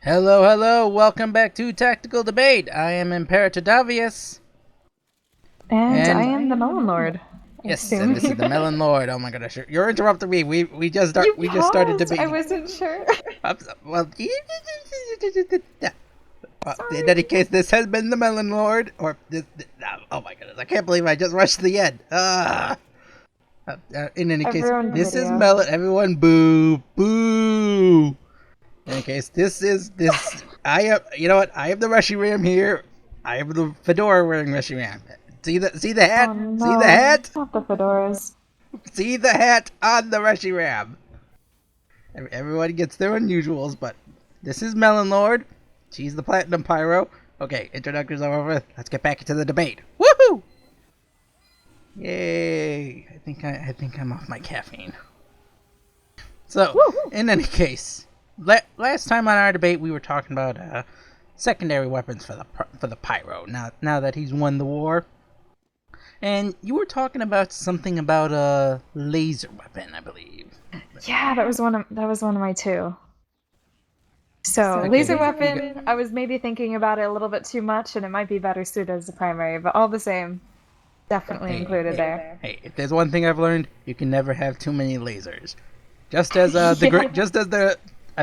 Hello, hello, welcome back to Tactical Debate. I am Imperatordavius. And I am the TheMelonLord. Yes, and this is the MelonLord. Oh my gosh, you're interrupting me. We just started debating. I wasn't sure. Well, in any case, this has been the MelonLord, or this. Oh my goodness, I can't believe I just rushed to the end. In any case, this is Melon. Everyone, boo, boo. In any case, I am. You know what? I am the Rushy Ram here. I am the fedora wearing Rushy Ram. See the hat? Oh, no, see the hat? not the fedoras. See the hat on the Rushy Ram. Everybody gets their unusuals, but this is MelonLord. She's the Platinum Pyro. Okay, introductions are over. Let's get back into the debate. Woohoo! Yay! I think I'm off my caffeine. So, in any case, last time on our debate, we were talking about secondary weapons for the Pyro. Now that he's won the war, and you were talking about something about a laser weapon, I believe. Yeah, that was one of my two. So, laser weapon, I was maybe thinking about it a little bit too much, and it might be better suited as the primary, but all the same, definitely included there. Hey, if there's one thing I've learned, you can never have too many lasers. Just as I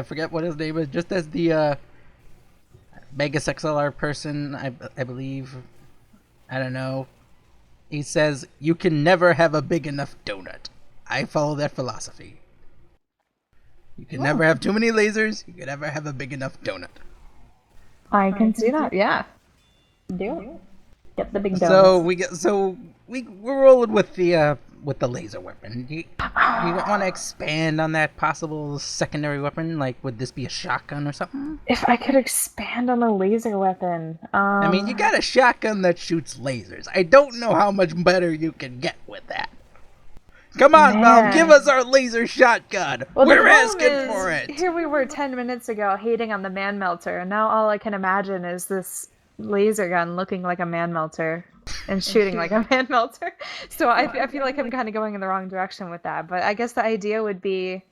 forget what his name is, just as the Megas XLR person, I believe, I don't know, he says, you can never have a big enough donut. I follow that philosophy. You can never have too many lasers, you can never have a big enough donut. I can see that, yeah. Do it. Get the big donuts. We're rolling with the laser weapon. Do you want to expand on that possible secondary weapon? Like, would this be a shotgun or something? If I could expand on the laser weapon, I mean, you got a shotgun that shoots lasers. I don't know how much better you can get with that. Come on, Mel, give us our laser shotgun. Well, we're asking for it. Here we were 10 minutes ago hating on the man melter, and now all I can imagine is this laser gun looking like a man melter and shooting like a man melter. So I feel like I'm kind of going in the wrong direction with that. But I guess the idea would be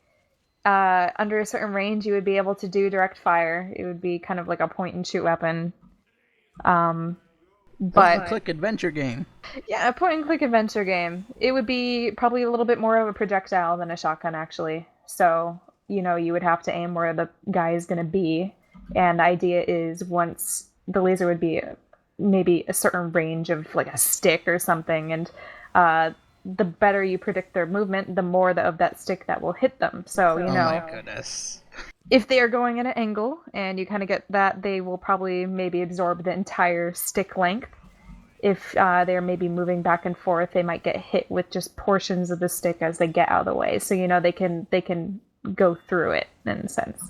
under a certain range, you would be able to do direct fire. It would be kind of like a point and shoot weapon. But click adventure game. Yeah, a point and click adventure game. It would be probably a little bit more of a projectile than a shotgun, actually. So, you would have to aim where the guy is going to be. And the idea is once the laser would be maybe a certain range of like a stick or something, and the better you predict their movement, the more of that stick that will hit them. So, oh my goodness. If they are going at an angle and you kind of get that, they will probably maybe absorb the entire stick length. If they're maybe moving back and forth, they might get hit with just portions of the stick as they get out of the way. So, they can go through it in a sense.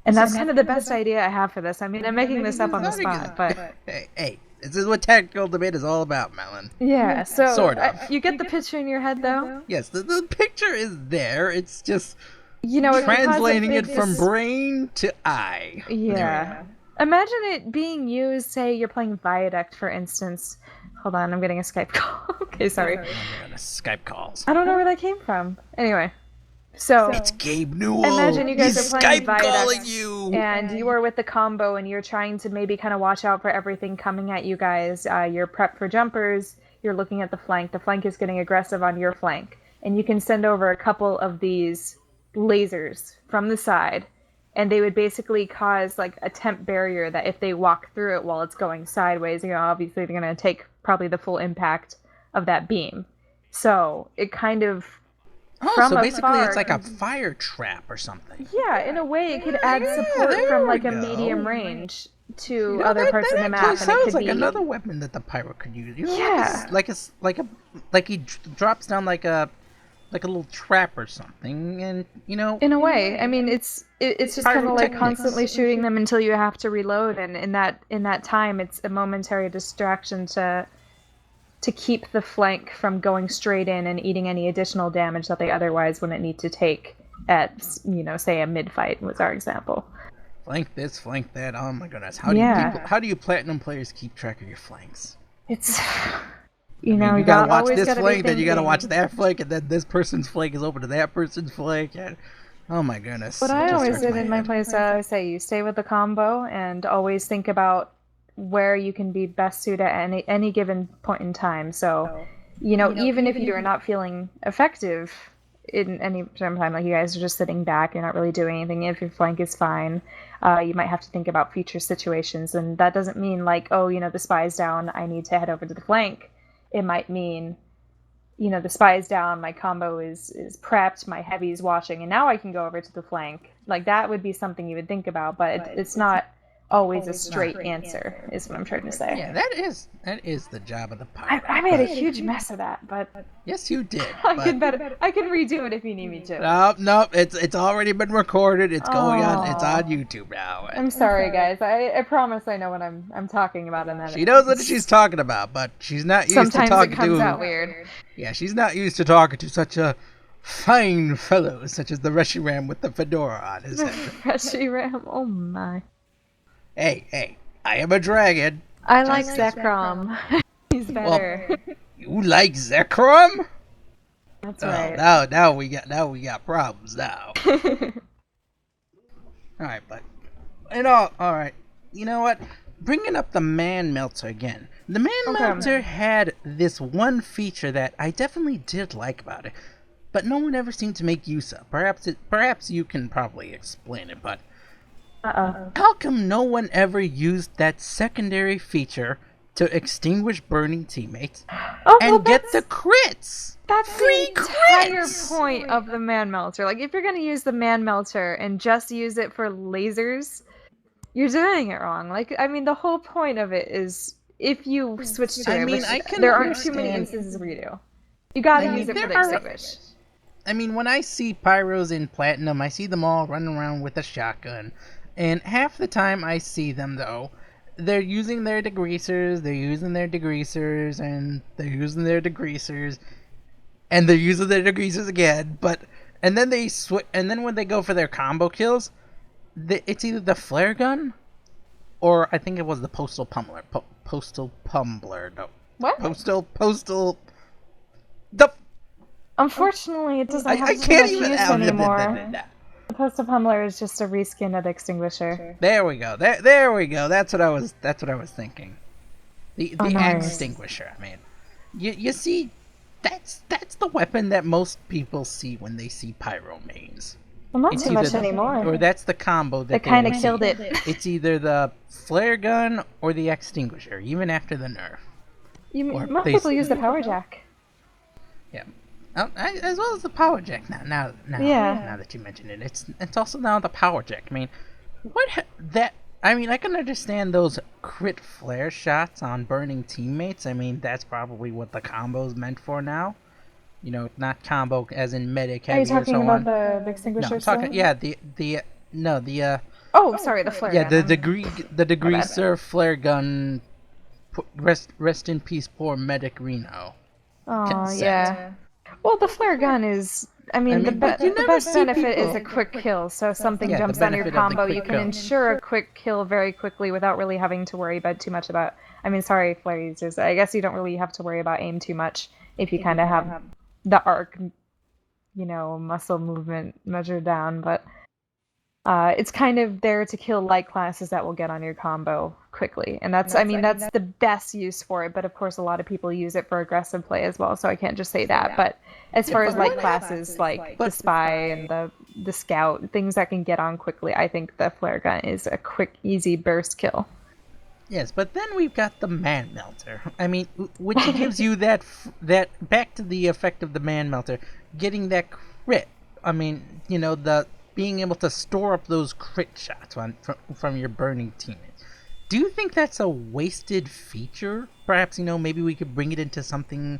And that's kind of the best idea I have for this. I mean, I'm making this up on the spot, but... Hey, this is what tactical debate is all about, Melon. Yeah, so... Sort of. You get the picture in your head, though? Yes, the picture is there. It's just... it translating it from brain to eye. Yeah. Imagine it being used, say you're playing Viaduct, for instance. Hold on, I'm getting a Skype call. Okay, sorry. Oh my goodness, Skype calls. I don't know where that came from. Anyway. So it's Gabe Newell. Imagine you guys are playing Skype Viaduct, calling you, and you are with the combo, and you're trying to maybe kind of watch out for everything coming at you guys. You're prepped for jumpers. You're looking at the flank. The flank is getting aggressive on your flank, and you can send over a couple of these lasers from the side, and they would basically cause like a temp barrier that if they walk through it while it's going sideways, obviously they're going to take probably the full impact of that beam. So it kind of so basically it's like a fire trap or something. Yeah, in a way it could add support from like a medium range to other parts of the map. It sounds like another weapon that the Pyro could use. Like he drops down like a little trap or something, and in a way, I mean, it's just kind of like constantly shooting them until you have to reload, and in that time, it's a momentary distraction to keep the flank from going straight in and eating any additional damage that they otherwise wouldn't need to take at say a mid fight was our example. Flank this, flank that. Oh my goodness, how do you platinum players keep track of your flanks? It's you gotta watch this flank, then you gotta watch that flank, and then this person's flank is over to that person's flank. Oh my goodness. What It I just always hurts did my in my head. place, I always say you stay with the combo and always think about where you can be best suited at any given point in time. So, even if you are not feeling effective in any time, like you guys are just sitting back, you're not really doing anything. If your flank is fine, you might have to think about future situations, and that doesn't mean like, oh, the spy's down, I need to head over to the flank. It might mean the spy's down, my combo is prepped, my heavy's watching, and now I can go over to the flank. Like, that would be something you would think about, but it's not always a straight answer, is what I'm trying to say. Yeah, that is the job of the Pyro. I made a huge mess of that, but Yes, you did. I can redo it if you need me to. No, it's already been recorded. It's going on. It's on YouTube now. I'm sorry, guys. I promise I know what I'm talking about, and then She knows what she's talking about, but she's not used to sometimes talking it comes to. out weird. Yeah, she's not used to talking to such a fine fellow such as the Reshiram with the fedora on his head. Reshiram, oh my. Hey, I am a dragon. I like Zekrom. He's better. Well, you like Zekrom? That's right. Now we got problems now. All right, but all right. You know what? Bringing up the Man Melter again. The Man Melter had this one feature that I definitely did like about it, but no one ever seemed to make use of. Perhaps you can probably explain it, but how come no one ever used that secondary feature to extinguish burning teammates and get the crits? That's free the entire crits! point of the Man Melter. Like, if you're going to use the Man Melter and just use it for lasers, you're doing it wrong. Like, I mean, the whole point of it is if you switch to it, which there aren't too many instances where you do. You gotta use it for the extinguish. I mean, when I see Pyros in Platinum, I see them all running around with a shotgun. And half the time I see them, though, they're using their degreasers, and they're using their degreasers, and they're using their degreasers again, and then they switch, and then when they go for their combo kills, it's either the flare gun, or I think it was the postal pummeler. Postal pumbler, no. What? Postal. The. Unfortunately, it doesn't have too much use anymore. The postal pummeler is just a reskin of the extinguisher. There we go. There we go. That's what I was thinking. The nice. extinguisher. I mean, you see, that's the weapon that most people see when they see Pyro mains. Well, not too much anymore. Or that's the combo that they kind of killed it. It's either the flare gun or the extinguisher, even after the nerf. Most people use the power jack. Yeah. As well as the power jack now that you mention it, it's also now the power jack. I mean, I can understand those crit flare shots on burning teammates. I mean, that's probably what the combo's meant for now. Not combo as in medic heavy or so on. Are you talking about the extinguisher? No, I'm talking Oh, sorry, the flare gun. Yeah, the degreaser flare gun. Rest in peace, poor medic Reno. Oh yeah. Well, the flare gun is. The best benefit is a quick kill. So if something jumps on your combo, you can ensure a quick kill very quickly without really having to worry too much about. Sorry, flare users. I guess you don't really have to worry about aim too much if you kind of have the arc, muscle movement measured down. But it's kind of there to kill light classes that will get on your combo quickly, and that's the best use for it. But of course, a lot of people use it for aggressive play as well, so I can't just say that. But as far as light classes like the spy and the scout, things that can get on quickly, I think the flare gun is a quick, easy burst kill. Yes, but then we've got the Man Melter. Which gives you that back to the effect of the Man Melter, getting that crit. The being able to store up those crit shots from your burning teammates. Do you think that's a wasted feature? Perhaps, maybe we could bring it into something,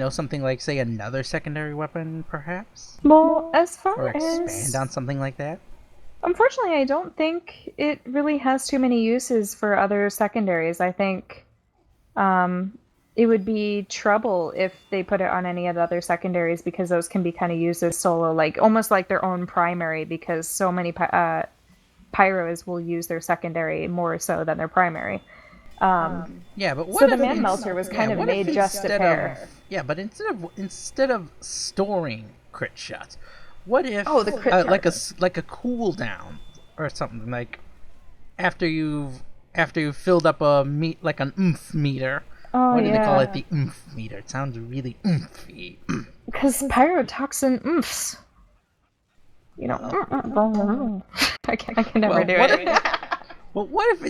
something like, say, another secondary weapon, perhaps? Well, as far or expand on something like that? Unfortunately, I don't think it really has too many uses for other secondaries. I think it would be trouble if they put it on any of the other secondaries, because those can be kind of used as solo, like almost like their own primary, because so many Pyros will use their secondary more so than their primary. But what so the Man Melter was kind of made just to pair. But instead of storing crit shots, what if Oh, the crit like a cooldown or something, like after you've filled up like an oomph meter. Oh, Why do they call yeah. it the oomph meter? It sounds really oomphy. Because pyrotoxin oomphs. You know, I can never do it. Well, what if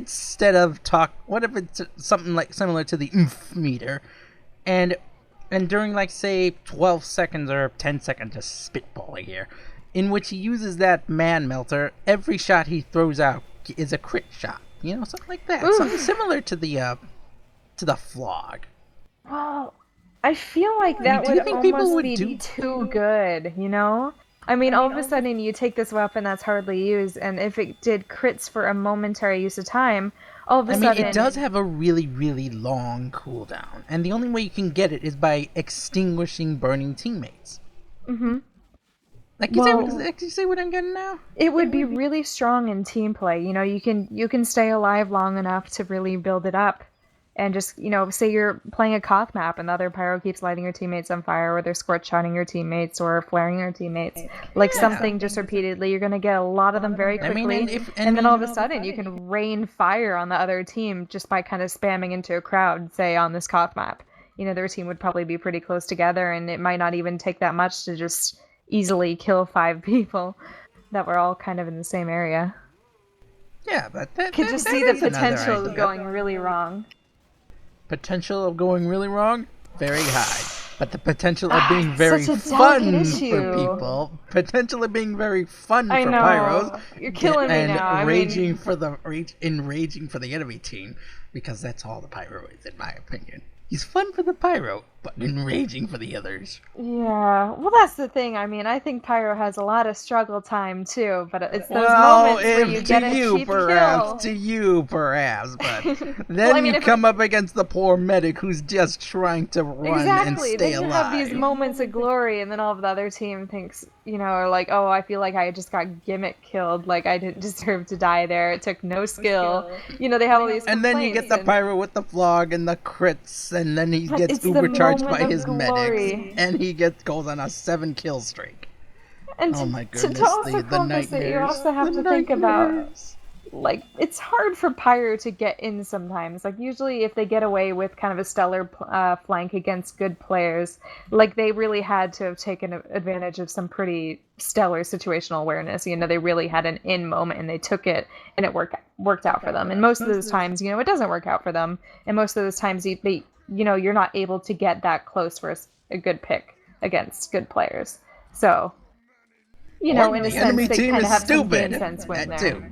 what if it's something like similar to the oomph meter, and during like say 12 seconds or 10 seconds, just spitballing here, in which he uses that man melter, every shot he throws out is a crit shot. You know, something like that. Oof. Something similar to the flog. Well, I feel like that do you would think people almost would be do- too good, you know? I mean, all of a sudden you take this weapon that's hardly used, and if it did crits for a momentary use of time, all of a I mean, sudden... it does have a really, really long cooldown, and the only way you can get it is by extinguishing burning teammates. Mm-hmm. Like, you see what I'm getting now? It would be really strong in team play. You know, you can stay alive long enough to really build it up. And just, you know, say you're playing a Koth map and the other pyro keeps lighting your teammates on fire, or they're scorch-shotting your teammates or flaring your teammates. Like something just repeatedly, you're going to get a lot of them very quickly. And then all of a sudden you can rain fire on the other team just by kind of spamming into a crowd, say on this Koth map. You know, their team would probably be pretty close together, and it might not even take that much to just easily kill 5 people that were all kind of in the same area. Yeah, but that Could just see the potential of going really wrong. Potential of going really wrong? Very high. But the potential of being very such a fun delicate for issue. people. Potential of being very fun I for know. pyros. You're killing me and now. I raging mean... for the enraging for the enemy team, because that's all the pyro is, in my opinion. He's fun for the pyro, but enraging for the others. Yeah, well, that's the thing. I mean, I think Pyro has a lot of struggle time too, but it's those moments where you get a cheap kill. To you, perhaps, but then Well, I mean, you come up against the poor medic who's just trying to run Exactly. and stay Then you alive. have these moments of glory, and then all of the other team thinks, you know, are like, oh, I feel like I just got gimmick killed. Like, I didn't deserve to die there. It took no skill. You know, they have all these And then you get the pyro with the flog and the crits, and then he gets ubercharged by his medics, and he goes on a 7-kill streak. And oh my goodness, to also the compensate, nightmares. you also have to think about, like, it's hard for Pyro to get in sometimes. Like, usually if they get away with kind of a stellar flank against good players, like, they really had to have taken advantage of some pretty stellar situational awareness. You know, they really had an in moment, and they took it, and it worked out for them. And most of those times, you know, it doesn't work out for them. And most of those times, you know, you're not able to get that close for a good pick against good players. So, you know, in a sense, they kind of have some game sense win there. Too.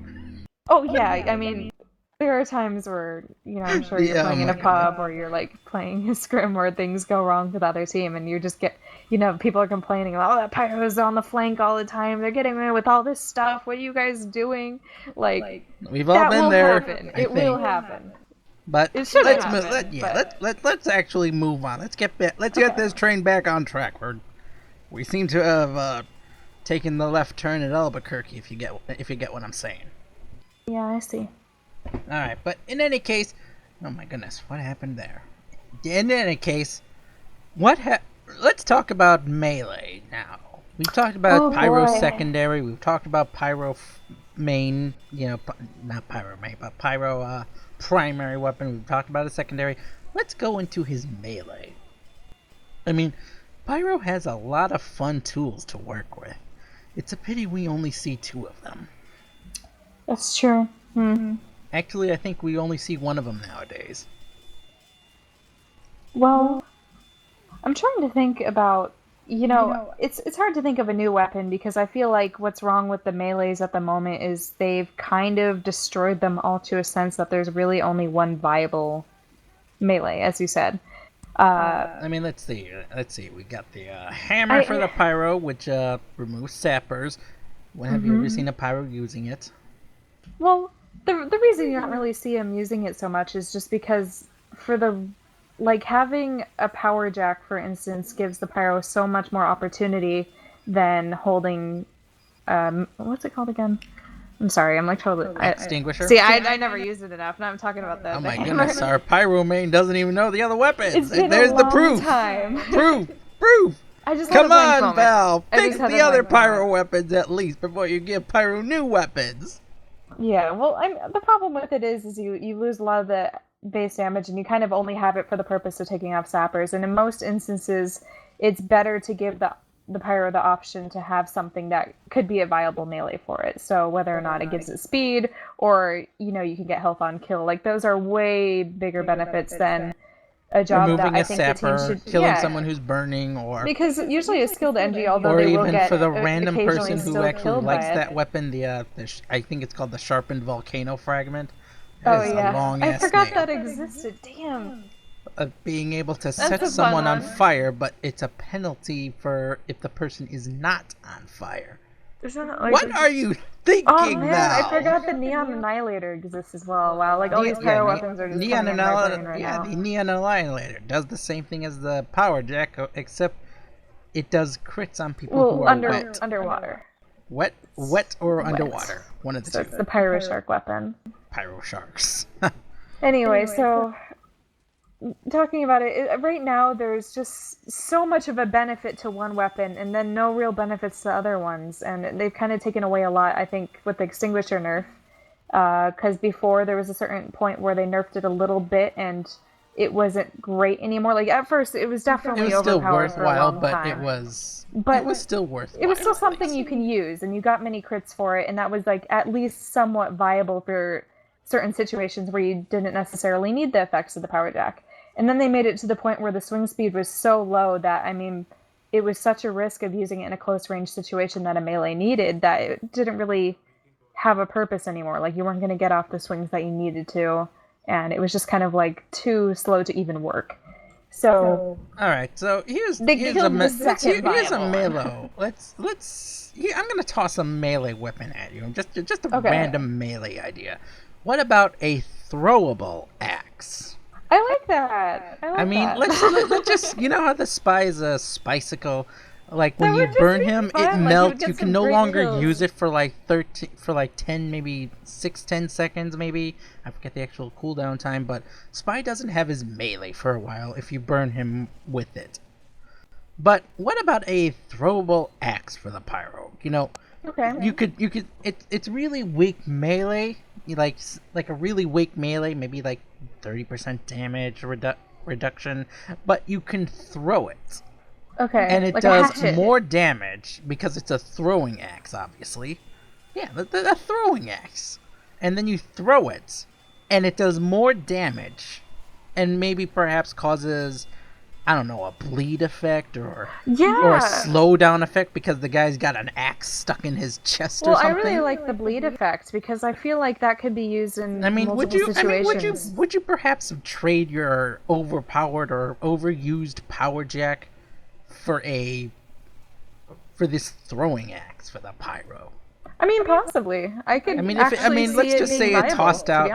Oh, yeah, I mean, there are times where, you know, I'm sure you're playing in a pub, or you're, like, playing a scrim where things go wrong with the other team, and you just get, you know, people are complaining about, oh, that Pyro's on the flank all the time, they're getting away with all this stuff, what are you guys doing? Like, we've all been there. It will happen. But let's actually move on. Let's get this train back on track. We seem to have taken the left turn at Albuquerque, if you get what I'm saying. Yeah, I see. All right, but in any case, oh my goodness, what happened there? In any case, let's talk about melee now. We've talked about Pyro secondary. We've talked about Pyro main. You know, not Pyro main, but Pyro primary weapon. We've talked about a secondary. Let's go into his melee. I mean, Pyro has a lot of fun tools to work with. It's a pity we only see 2 of them. That's true. Mm-hmm. Actually, I think we only see 1 of them nowadays. Well, I'm trying to think about, you know, it's hard to think of a new weapon, because I feel like what's wrong with the melees at the moment is they've kind of destroyed them all, to a sense that there's really only one viable melee, as you said. I mean, let's see. We got the hammer for the Pyro, which removes sappers. When have you ever seen a Pyro using it? Well, the reason you don't really see him using it so much is just because having a power jack, for instance, gives the Pyro so much more opportunity than holding, what's it called again? I'm sorry, I'm like totally... Extinguisher? See, I never used it enough. Now I'm talking about the Oh my hammer. goodness, our Pyro main doesn't even know the other weapons. It's been There's a the long proof. time. Proof. I just had Come a blank on, moment. Val. I Fix just had the a other blank pyro moment. weapons at least before you give Pyro new weapons. Yeah, well, the problem with it is you lose a lot of the base damage, and you kind of only have it for the purpose of taking off sappers. And in most instances, it's better to give the pyro the option to have something that could be a viable melee for it. So whether or not it gives it speed, or you can get health on kill, like those are way bigger benefits than a job that Removing I a think the team sapper, should killing someone who's burning, or because usually a skilled NG, although or they will even get for the random occasionally person who still actually killed likes by it. that weapon, I think it's called the sharpened volcano fragment. Oh That is yeah, a long I ass forgot name. that existed. Damn. Being able to a set fun someone on one. fire, but it's a penalty for if the person is not on fire. Isn't it like What are you thinking, Oh man, Val? I forgot the Neon Annihilator exists as well. Wow, like all these pyro weapons are just Neon coming in my brain right now. the Neon Annihilator does the same thing as the Power Jack, except it does crits on people who are wet. Underwater. Wet or underwater. One of the So two. it's the pyro shark weapon. Pyro sharks. Anyway, so talking about it, right now there's just so much of a benefit to one weapon and then no real benefits to other ones, and they've kind of taken away a lot, I think, with the extinguisher nerf, because before there was a certain point where they nerfed it a little bit and it wasn't great anymore. Like at first it was definitely it was still overpowered for a worthwhile, long but time. it was still worthwhile. It was still something you can use, and you got many crits for it, and that was like at least somewhat viable for certain situations where you didn't necessarily need the effects of the power jack. And then they made it to the point where the swing speed was so low that, I mean, it was such a risk of using it in a close range situation that a melee needed that it didn't really have a purpose anymore. Like, you weren't going to get off the swings that you needed to, and it was just kind of like too slow to even work. So all right, so here's a one. melee. I'm gonna toss a melee weapon at you. Just a random melee idea. What about a throwable axe? I like that. I mean, let's just, you know how the spy is a spicicle? Like when you burn him, it melts. You can no longer use it for like 10, maybe 10 seconds, maybe. I forget the actual cooldown time, but Spy doesn't have his melee for a while if you burn him with it. But what about a throwable axe for the pyro? You could. It's really weak melee. Like a really weak melee, maybe like 30% damage reduction, but you can throw it. Okay. And it does more damage because it's a throwing axe, obviously. Yeah, the throwing axe. And then you throw it, and it does more damage, and maybe perhaps causes, I don't know, a bleed effect or a slowdown effect because the guy's got an axe stuck in his chest or something. Well, I really like the bleed effect because I feel like that could be used in multiple situations. Would you perhaps trade your overpowered or overused power jack for this throwing axe for the pyro? I mean, possibly. Let's just say it tossed out.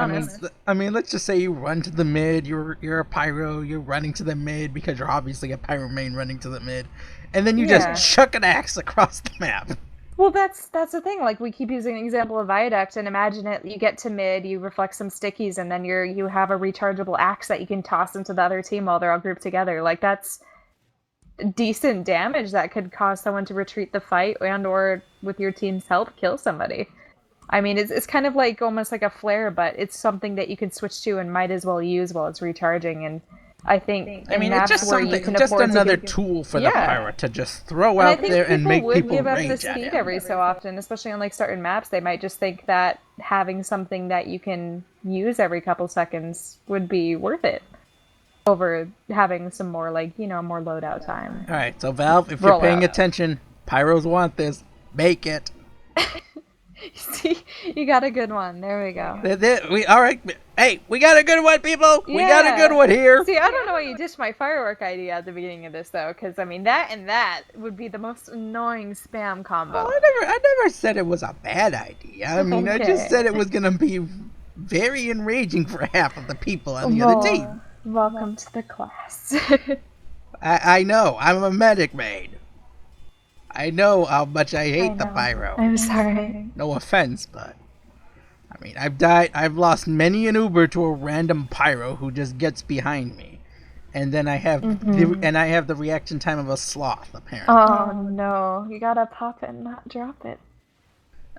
Let's just say you run to the mid. You're a pyro. You're running to the mid because you're obviously a pyro main running to the mid, and then you just chuck an axe across the map. Well, that's the thing. Like, we keep using an example of Viaduct, and imagine it. You get to mid, you reflect some stickies, and then you have a rechargeable axe that you can toss into the other team while they're all grouped together. Like, that's decent damage that could cause someone to retreat the fight and or with your team's help kill somebody. I mean, it's kind of like almost like a flare, but it's something that you can switch to and might as well use while it's recharging. And I think it's just another tool for the pyro to just throw out there and make people give up rage the at speed him. every so often, especially on like certain maps. They might just think that having something that you can use every couple seconds would be worth it over having some more more loadout time. All right, so Valve, if you're paying attention, pyros want this. Make it. See, you got a good one. There we go. All right. Hey, we got a good one, people. We got a good one here. See, I don't know why you ditched my firework idea at the beginning of this, though, because, I mean, that would be the most annoying spam combo. Well, I never said it was a bad idea. I mean, I just said it was going to be very enraging for half of the people on the other team. Welcome to the class. I know. I'm a medic maid. I know how much I hate the pyro. I'm sorry. No offense, but I mean, I've lost many an Uber to a random pyro who just gets behind me. and then I have the reaction time of a sloth. Apparently. Oh no, you gotta pop it and not drop it.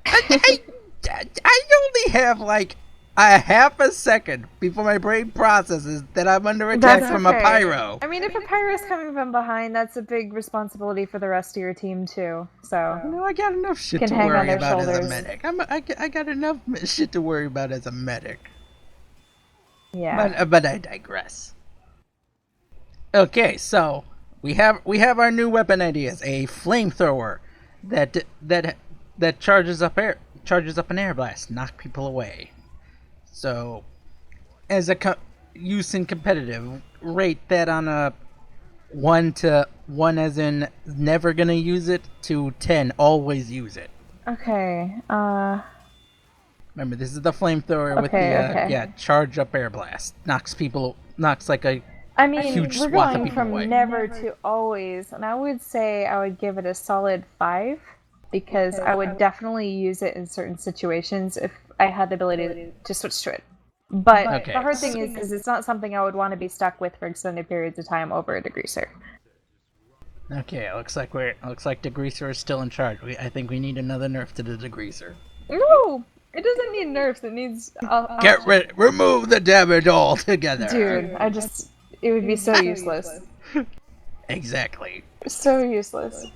I only have like a half a second before my brain processes that I'm under attack from a pyro. I mean, if a pyro's coming from behind, that's a big responsibility for the rest of your team too. So I got enough shit to worry about as a medic. I got enough shit to worry about as a medic. Yeah. But I digress. Okay, so we have our new weapon ideas: a flamethrower that charges up an air blast, knock people away. So, as use in competitive, rate that on a 1 to 1 as in never gonna use it to 10 always use it. Okay. Remember, this is the flamethrower with the charge up air blast. Knocks like a huge we're swath of going people from away. never to always, and I would say I would give it a solid 5 because I would definitely use it in certain situations if I had the ability to switch to it. But the hard thing is it's not something I would want to be stuck with for extended periods of time over a degreaser. Okay, it looks like degreaser is still in charge. I think we need another nerf to the degreaser. No, it doesn't need nerfs. It needs remove the damage altogether. Dude, it would be so useless. Exactly. So useless.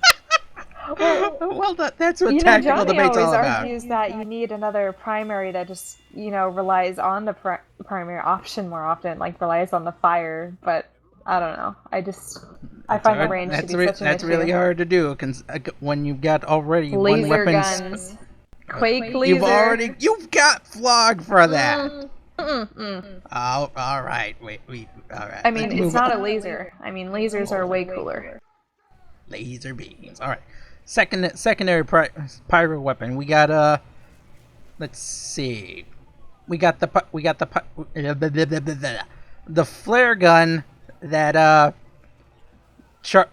Well, that's what tactical debate's all about. Johnny always argues that you need another primary that just, relies on the primary option more often, like relies on the fire, but I don't know. I find the range to be such an issue. That's really hard to do when you've got already laser one weapon. Guns. Quake laser. You've got flog for that. Oh, all right. Wait, all right. I mean, it's not a laser. I mean, lasers are way cooler. Laser beams. All right. Secondary pyro weapon. We got let's see. We got the flare gun that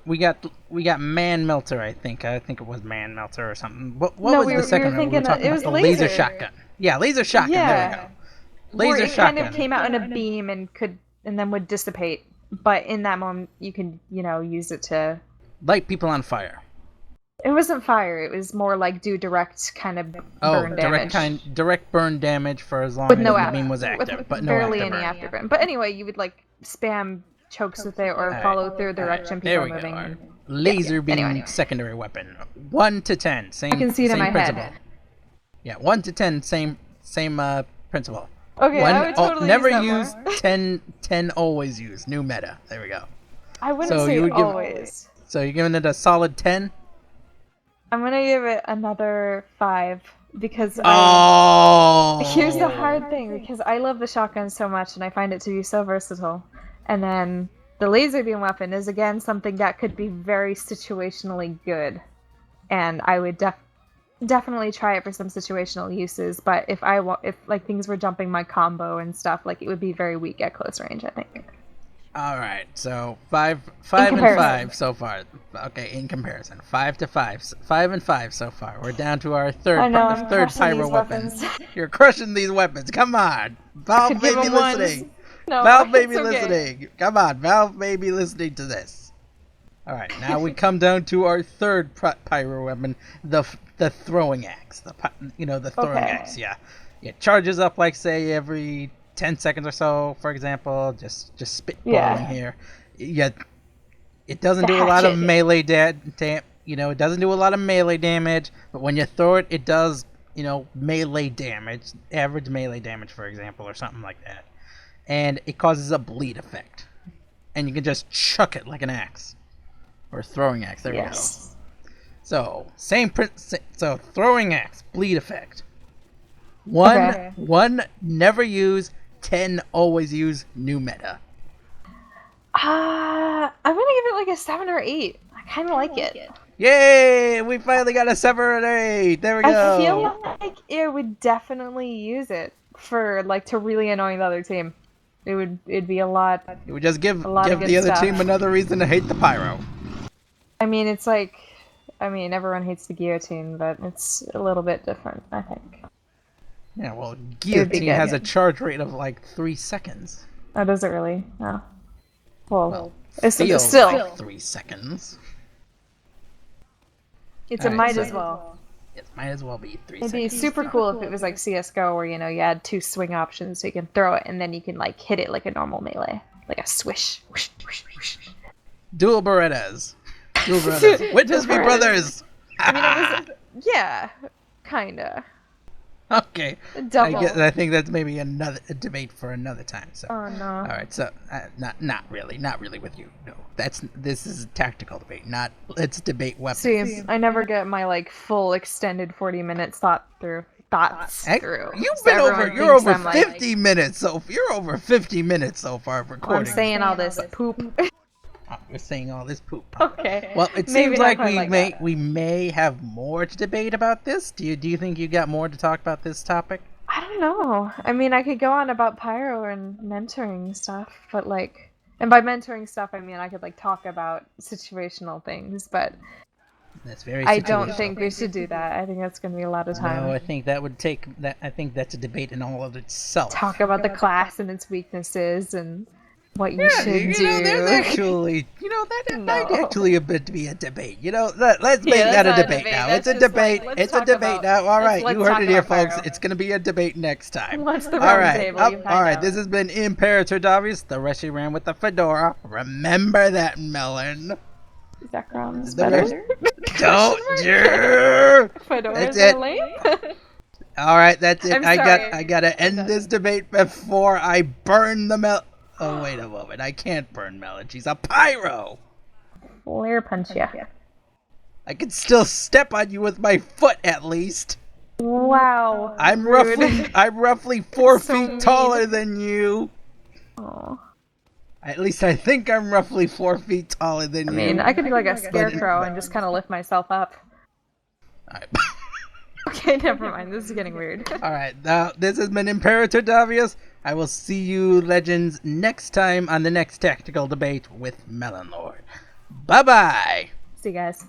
we got man melter. I think it was man melter or something. What was the second one? It was the laser shotgun. Yeah, laser shotgun. Yeah. There we go. Laser shotgun. Kind of came out in a beam and then would dissipate. But in that moment, you can use it to light people on fire. It wasn't fire. It was more like do direct kind of burn damage. Direct burn damage for as long as the beam was active, but no barely any afterburn. But anyway, you would like spam chokes with it or follow through the direction people are moving. Go. Laser beam secondary weapon. 1 to 10, same. I can see it in my principle. head. Yeah, 1 to 10, same principle. Okay, I would totally never use 10 always use. New meta. There we go. I wouldn't say always. So you're giving it a solid 10? I'm gonna give it another 5 because here's the hard thing, because I love the shotgun so much and I find it to be so versatile. And then the laser beam weapon is again something that could be very situationally good, and I would definitely try it for some situational uses. But if like things were jumping my combo and stuff, like it would be very weak at close range, I think. All right, so 5 and 5 so far. Okay, in comparison, 5 to 5, 5 and 5 so far. We're down to our third pyro weapon. You're crushing these weapons. Come on, Valve may be listening. No, Valve may be listening. Come on, Valve may be listening to this. All right, now we come down to our third pyro weapon, the throwing axe. The throwing axe. Yeah, it charges up like say every 10 seconds or so, for example, just spitballing here. Yet it doesn't do a lot of melee it doesn't do a lot of melee damage, but when you throw it, it does, melee damage, average melee damage, for example, or something like that. And it causes a bleed effect. And you can just chuck it like an axe. Or throwing axe, there we go. So, so throwing axe, bleed effect. 1, never use. 10, always use. New meta. I'm gonna give it like a 7 or 8. I kind of like it. Yay! We finally got a 7 or an 8. There we go. I feel like it would definitely use it for to really annoy the other team. It'd be a lot. It would just give the other team another reason to hate the pyro. I mean, it's everyone hates the guillotine, but it's a little bit different, I think. Yeah, well, guillotine has a charge rate of 3 seconds. Oh, does it really? Oh. Well, Feels still, like 3 seconds. it's Alright, a might so- as well. It might as well be 3 It'd be seconds. super cool if it was like CS:GO, where you had 2 swing options, so you can throw it and then you can like hit it like a normal melee, like a swish. Whoosh, whoosh, whoosh. Dual Berettas. Dual Berettas. Witness me, Berettas. brothers! I mean, it was yeah, kinda. Okay. Double. I think that's maybe a debate for another time. So. Oh no. All right. So not really with you. No. This is a tactical debate. Not let's debate weapons. See, I never get my like full extended 40 minutes thoughts through. You've So been everyone you're thinks over I'm, 50 minutes. So you're over 50 minutes so far of I'm recording. saying all this poop. We're saying all this poop. Okay. Well, it Maybe seems not like quite that. we may have more to debate about this. Do you think you got more to talk about this topic? I don't know. I mean, I could go on about Pyro and mentoring stuff, but like, and by mentoring stuff, I mean I could like talk about situational things, but That's very. I don't situational. think we should do that. I think that's going to be a lot of time. No, I think that would take that. I think that's a debate in all of itself. Talk about the class and its weaknesses and what you should do. There's actually, that No. might actually be a debate. Let's make Yeah, that a that's not a debate debate. now. That's It's a just like, debate. let's It's a talk debate about- now. All right, let's you heard talk it here, about folks. Pyro. It's gonna be a debate next time. What's the All round right. table? You find All right. out. This has been Imperatordavius, the Rushy ran with the fedora. Remember that, Melon. Zekron's The better. Don't you? Fedoras That's it. are lame. All right, that's it. I'm I sorry. gotta end this debate before I burn the Mel. Oh wait a moment, I can't burn Melon. She's a pyro. Flare punch ya. I can still step on you with my foot at least. Wow. I'm Rude. roughly 4 So feet mean. taller than you. Aw. At least I think I'm roughly 4 feet taller than I you. mean, I could be like a scarecrow and just kind of lift myself up. Alright. Okay, never mind. This is getting weird. Alright, now this has been Imperatordavius. I will see you legends next time on the next tactical debate with MelonLord. Bye bye! See you guys.